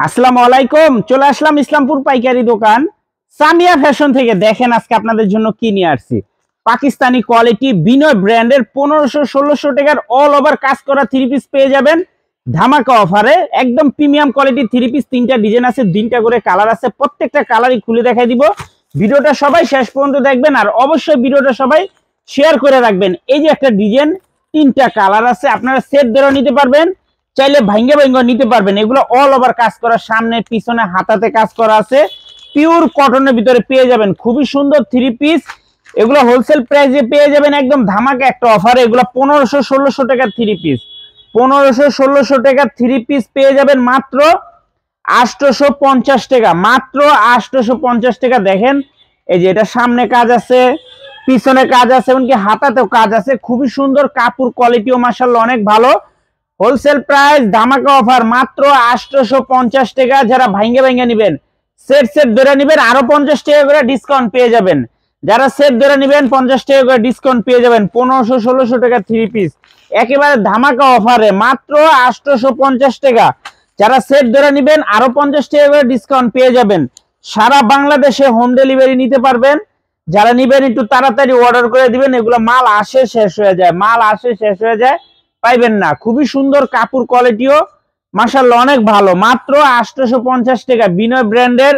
আসসালামু আলাইকুম। চলে আসলাম ইসলামপুর পাইকারি দোকান সামিয়া ফ্যাশন থেকে। দেখেন আজকে আপনাদের জন্য কি নিয়ে আসছি। পাকিস্তানি কোয়ালিটি বিনয় ব্র্যান্ডের 1500-1600 টাকার অল ওভার কাজ করা থ্রি পিস পেয়ে যাবেন ধামাকা অফারে। একদম প্রিমিয়াম কোয়ালিটির থ্রি পিস, তিনটা ডিজাইন আছে, তিনটা করে কালার আছে, প্রত্যেকটা কালারই খুলে দেখাই দিব। ভিডিওটা সবাই শেষ পর্যন্ত দেখবেন আর অবশ্যই ভিডিওটা সবাই শেয়ার করে রাখবেন। এই যে একটা ডিজাইন, তিনটা কালার আছে, আপনারা সেট ধরে নিতে পারবেন, চাইলে ভাঙ্গে ভাঙ্গে নিতে পারবেন। এগুলো অল ওভার কাজ করা, সামনে পিছনে হাতাতে কাজ করা আছে, পিওর কটনের ভিতরে পেয়ে যাবেন। খুবই সুন্দর থ্রি পিস, এগুলো হোলসেল প্রাইসে পেয়ে যাবেন একদম ধামাকা একটা অফারে। এগুলো 1500-1600 টাকার থ্রি পিস, 1500-1600 টাকার থ্রি পিস পেয়ে যাবেন মাত্র 850 টাকা, মাত্র 850 টাকা। দেখেন এই যে এটা সামনে কাজ আছে, পিছনে কাজ আছে, এমনকি হাতাতেও কাজ আছে। খুবই সুন্দর কাপড় কোয়ালিটিও মাশাআল্লাহ অনেক ভালো। হোলসেল প্রাইস ধামাকা অফার মাত্র 850 টাকা। যারা ভাঙ্গে ভাঙ্গে নেবেন, সেট সেট ধরে নেবেন, আরো 50 টাকা করে ডিসকাউন্ট পেয়ে যাবেন। যারা সেট ধরে নেবেন 50 টাকা করে ডিসকাউন্ট পেয়ে যাবেন। 1500-1600 টাকা থ্রি পিস একেবারে ধামাকা অফারে মাত্র 850 টাকা। যারা সেট ধরে নেবেন আরো 50 টাকা করে ডিসকাউন্ট পেয়ে যাবেন। সারা বাংলাদেশে হোম ডেলিভারি নিতে পারবেন। যারা নিবেন একটু তাড়াতাড়ি অর্ডার করে দিবেন, এগুলো মাল আসে শেষ হয়ে যায়, মাল আসে শেষ হয়ে যায়, পাইবেন না। খুবই সুন্দর কাপড় কোয়ালিটিও মাশাআল্লাহ অনেক ভালো। মাত্র 850 টাকা। বিনয় ব্র্যান্ডের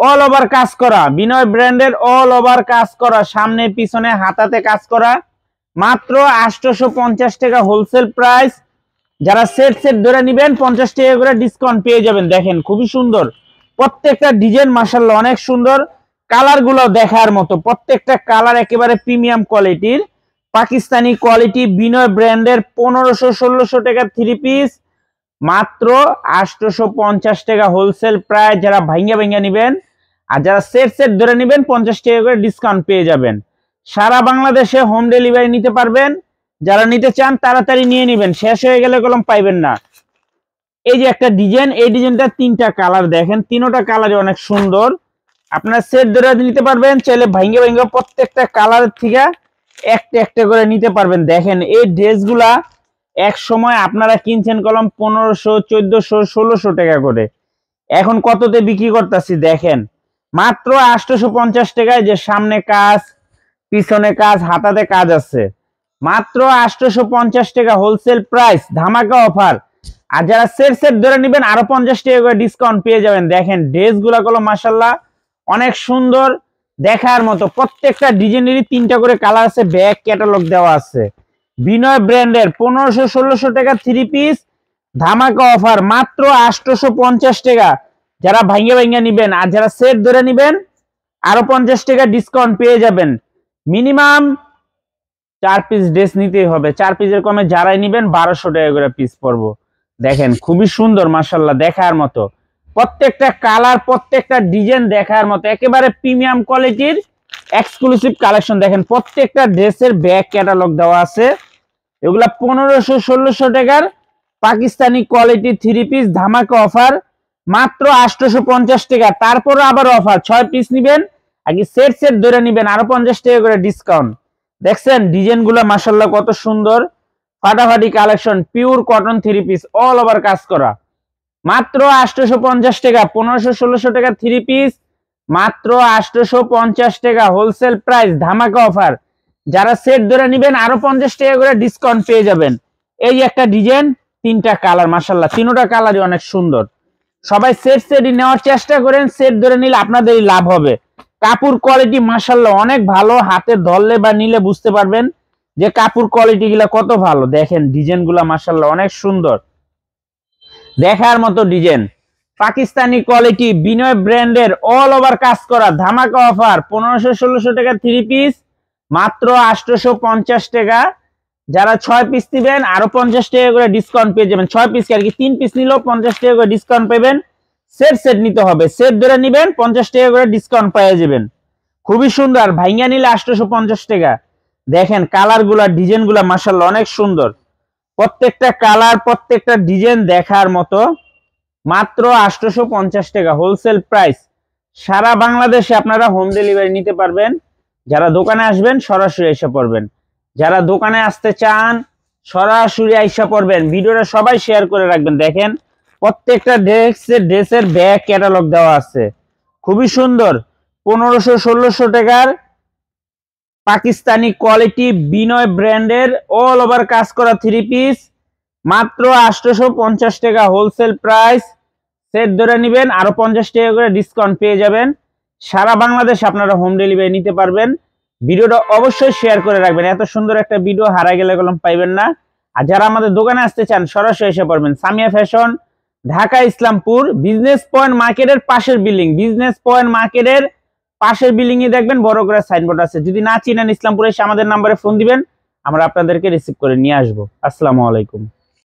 অল ওভার কাজ করা, বিনয় ব্র্যান্ডের অল ওভার কাজ করা, সামনে পিছনে হাতাতে কাজ করা, মাত্র 850 টাকা হোলসেল প্রাইস। যারা সেট সেট ধরে নেবেন 50 টাকা করে ডিসকাউন্ট পেয়ে যাবেন। দেখেন খুবই সুন্দর প্রত্যেকটা ডিজাইন, মাশাআল্লাহ অনেক সুন্দর। কালার গুলো দেখার মতো, প্রত্যেকটা কালার একেবারে প্রিমিয়াম কোয়ালিটির পাকিস্তানি কোয়ালিটি বিনয় ব্র্যান্ডের 1500-1600 টাকা থ্রি পিস মাত্র 850 টাকা হোলসেল প্রাইস। যারা ভাঙ্গা ভাঙ্গা নেবেন আর যারা সেট সেট ধরে নেবেন 50 টাকা করে ডিসকাউন্ট পেয়ে যাবেন। সারা বাংলাদেশে হোম ডেলিভারি নিতে পারবেন। যারা নিতে চান তাড়াতাড়ি নিয়ে নেবেন, শেষ হয়ে গেলে কলম পাইবেন না। এই যে একটা ডিজাইন, এই ডিজাইনটা তিনটা কালার, দেখেন তিনটা কালারই অনেক সুন্দর। আপনারা সেট ধরে নিতে পারবেন, চাইলে ভাঙ্গে ভাঙ্গে প্রত্যেকটা কালার থেকে একটা একটা করে নিতে পারবেন। দেখেন এই ড্রেসগুলা এক সময় আপনারা কিনছেন কলম 1500, 1400, 1600 টাকা করে, এখন কততে বিক্রি করতেছি দেখেন মাত্র 850 টাকায়। যে সামনে কাজ, পিছনে কাজ, হাতাতে কাজ আছে, মাত্র 850 টাকা হোলসেল প্রাইস ধামাকা অফার। আর যারা সেট সেট ধরে নেবেন আরো 50 টাকা করে ডিসকাউন্ট পেয়ে যাবেন। দেখেন ড্রেসগুলা গুলো মাশাআল্লাহ অনেক সুন্দর দেখার মতো। প্রত্যেকটা ডিজাইনেরই তিনটা করে কালার আছে, ব্যাক ক্যাটালগ দেওয়া আছে। বিনয় ব্র্যান্ডের 1500-1600 টাকা থ্রি পিস ধামাকা অফার মাত্র 850 টাকা। যারা ভাঙ্গে ভাঙ্গে নিবেন আর যারা সেট ধরে নিবেন আরো 50 টাকা ডিসকাউন্ট পেয়ে যাবেন। মিনিমাম 4 পিস ড্রেস নিতেই হবে, 4 পিসের কমে যারাই নিবেন 1200 টাকা করে পিস পড়বো। দেখেন খুবই সুন্দর মাশাআল্লাহ দেখার মতো, প্রত্যেকটা কালার প্রত্যেকটা ডিজাইন দেখার মতো, একেবারে প্রিমিয়াম কোয়ালিটির এক্সক্লুসিভ কালেকশন। দেখেন প্রত্যেকটা ড্রেসের ব্যাক ক্যাটালগ দেওয়া আছে। এগুলা 1500-1600 টাকার পাকিস্তানি কোয়ালিটি থ্রি পিস ধামাকা অফার মাত্র 850 টাকা। তারপর আবার অফার, 6 পিস নিবেন আগে সেট সেট ধরে নিবেন আরো 50 টাকা করে ডিসকাউন্ট। দেখছেন ডিজাইন গুলা মাশাআল্লাহ কত সুন্দর, ফাটাফাটি collection, pure cotton three piece all over কাজ করা মাত্র 850 টাকা। 1500-1600 টাকা থ্রি পিস মাত্র 850 টাকা হোলসেল প্রাইস ধামাকা অফার। যারা সেট ধরে নেবেন আরো 50 টাকা করে ডিসকাউন্ট পেয়ে যাবেন। এই যে একটা ডিজাইন, তিনটা কালার, মাশাআল্লাহ তিনটা কালারই অনেক সুন্দর। সবাই সেট সেটই নেওয়ার চেষ্টা করেন, সেট ধরে নিলে আপনাদেরই লাভ হবে। কাপড় কোয়ালিটি মাশাআল্লাহ অনেক ভালো, হাতে ধরলে বা নিলে বুঝতে পারবেন যে কাপড় কোয়ালিটি গুলা কত ভালো। দেখেন ডিজাইন গুলা মাশাআল্লাহ অনেক সুন্দর দেখার মতো ডিজাইন। পাকিস্তানি কোয়ালিটি বিনয় ব্র্যান্ডের অল ওভার কাজ করা ধামাকা অফার 1500-1600 টাকা থ্রি পিস মাত্র 850 টাকা। যারা 6 পিস নেবেন আরো 50 টাকা করে ডিসকাউন্ট পেয়ে যাবেন। 6 পিস আর কি 3 পিস নিলেও 50 টাকা করে ডিসকাউন্ট পাবেন। সেট সেট নিতে হবে, সেট ধরে নেবেন 50 টাকা করে ডিসকাউন্ট পেয়ে যাবেন। খুবই সুন্দর, ভাইঙ্গা নিলে 850 টাকা। দেখেন কালার গুলা ডিজাইন গুলা মাশাআল্লাহ অনেক সুন্দর, প্রত্যেকটা কালার প্রত্যেকটা ডিজাইন দেখার মতো। মাত্র 850 টাকা হোলসেল প্রাইস। সারা বাংলাদেশে আপনারা হোম ডেলিভারি নিতে পারবেন। যারা দোকানে আসবেন সরাসরি এসে পড়বেন, যারা দোকানে আসতে চান সরাসরি আইসা পড়বেন। ভিডিওটা সবাই শেয়ার করে রাখবেন। দেখেন প্রত্যেকটা ড্রেসের ব্যাক ক্যাটালগ দেওয়া আছে, খুবই সুন্দর। 1500-1600 টাকার পাকিস্তানি কোয়ালিটি বিনয় ব্র্যান্ডের অল ওভার কাজ করা 3 পিস, মাত্র 850 টাকা হোলসেল প্রাইস। সেট ধরে নেবেন, আরো 50 টাকা করে ডিসকাউন্ট পেয়ে যাবেন। সারা বাংলাদেশ আপনারা হোম ডেলিভারি নিতে পারবেন। ভিডিওটা অবশ্যই শেয়ার করে রাখবেন, এত সুন্দর একটা ভিডিও হারা গেলে কলম পাইবেন না। আর যারা আমাদের দোকানে আসতে চান সরাসরি এসে পড়বেন Samia fashion, Dhaka Islampur business point মার্কেটের পাশের বিল্ডিং, বিজনেস পয়েন্ট মার্কেটের পাশের বিল্ডিং এ দেখবেন বড় করে সাইনবোর্ড আছে। যদি না চিনেন ইসলামপুরে এসে আমাদের নাম্বারে ফোন দিবেন, আমরা আপনাদেরকে রিসিভ করে নিয়ে আসবো। আসসালামু আলাইকুম।